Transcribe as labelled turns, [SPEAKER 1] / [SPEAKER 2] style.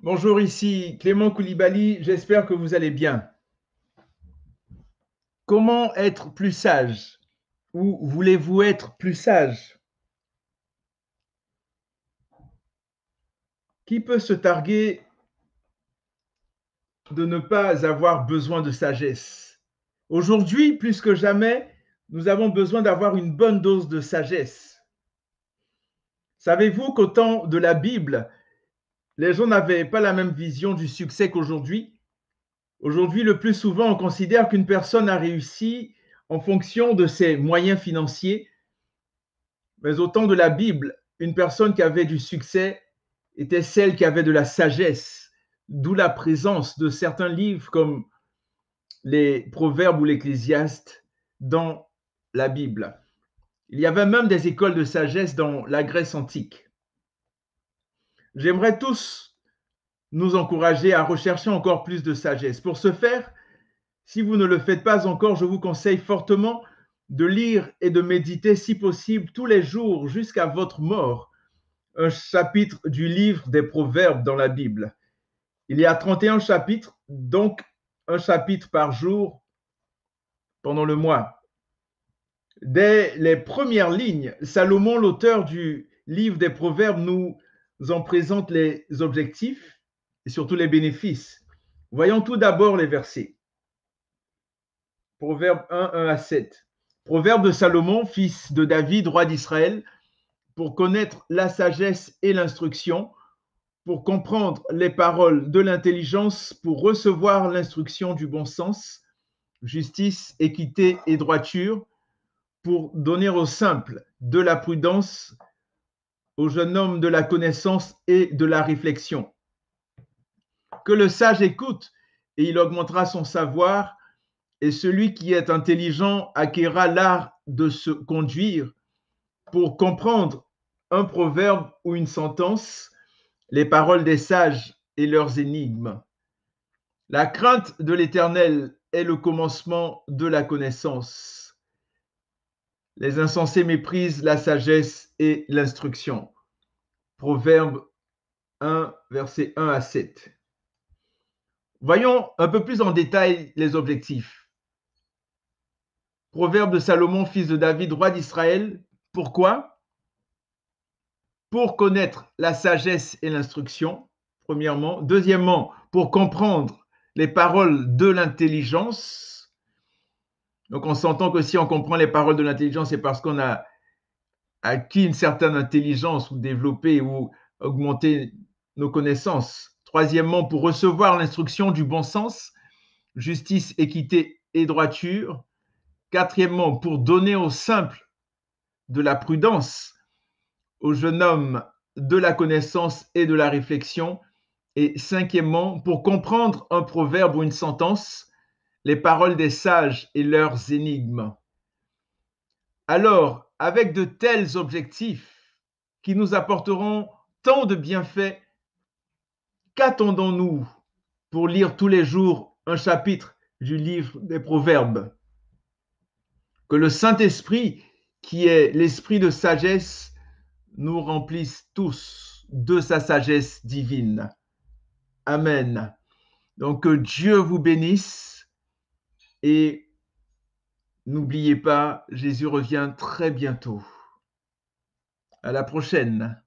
[SPEAKER 1] Bonjour, ici Clément Koulibaly, j'espère que vous allez bien. Comment être plus sage? Ou voulez-vous être plus sage? Qui peut se targuer de ne pas avoir besoin de sagesse? Aujourd'hui, plus que jamais, nous avons besoin d'avoir une bonne dose de sagesse. Savez-vous qu'au temps de la Bible, les gens n'avaient pas la même vision du succès qu'aujourd'hui? Aujourd'hui, le plus souvent, on considère qu'une personne a réussi en fonction de ses moyens financiers. Mais au temps de la Bible, une personne qui avait du succès était celle qui avait de la sagesse, d'où la présence de certains livres comme les Proverbes ou l'Ecclésiaste dans la Bible. Il y avait même des écoles de sagesse dans la Grèce antique. J'aimerais tous nous encourager à rechercher encore plus de sagesse. Pour ce faire, si vous ne le faites pas encore, je vous conseille fortement de lire et de méditer, si possible, tous les jours jusqu'à votre mort un chapitre du livre des Proverbes dans la Bible. Il y a 31 chapitres, donc un chapitre par jour pendant le mois. Dès les premières lignes, Salomon, l'auteur du livre des Proverbes, nous en présente les objectifs et surtout les bénéfices. Voyons tout d'abord les versets. Proverbe 1, 1 à 7. Proverbe de Salomon, fils de David, roi d'Israël, pour connaître la sagesse et l'instruction, pour comprendre les paroles de l'intelligence, pour recevoir l'instruction du bon sens, justice, équité et droiture, pour donner aux simples de la prudence, aux jeunes hommes de la connaissance et de la réflexion. Que le sage écoute et il augmentera son savoir, et celui qui est intelligent acquérera l'art de se conduire pour comprendre un proverbe ou une sentence, les paroles des sages et leurs énigmes. La crainte de l'Éternel est le commencement de la connaissance. Les insensés méprisent la sagesse et l'instruction. Proverbe 1, versets 1 à 7. Voyons un peu plus en détail les objectifs. Proverbe de Salomon, fils de David, roi d'Israël. Pourquoi? Pour connaître la sagesse et l'instruction, premièrement. Deuxièmement, pour comprendre les paroles de l'intelligence. Donc, on s'entend que si on comprend les paroles de l'intelligence, c'est parce qu'on a acquis une certaine intelligence ou développé ou augmenté nos connaissances. Troisièmement, pour recevoir l'instruction du bon sens, justice, équité et droiture. Quatrièmement, pour donner aux simples de la prudence, aux jeunes hommes de la connaissance et de la réflexion. Et cinquièmement, pour comprendre un proverbe ou une sentence, les paroles des sages et leurs énigmes. Alors, avec de tels objectifs qui nous apporteront tant de bienfaits, qu'attendons-nous pour lire tous les jours un chapitre du livre des Proverbes? Que le Saint-Esprit, qui est l'esprit de sagesse, nous remplisse tous de sa sagesse divine. Amen. Donc, que Dieu vous bénisse et n'oubliez pas, Jésus revient très bientôt. À la prochaine.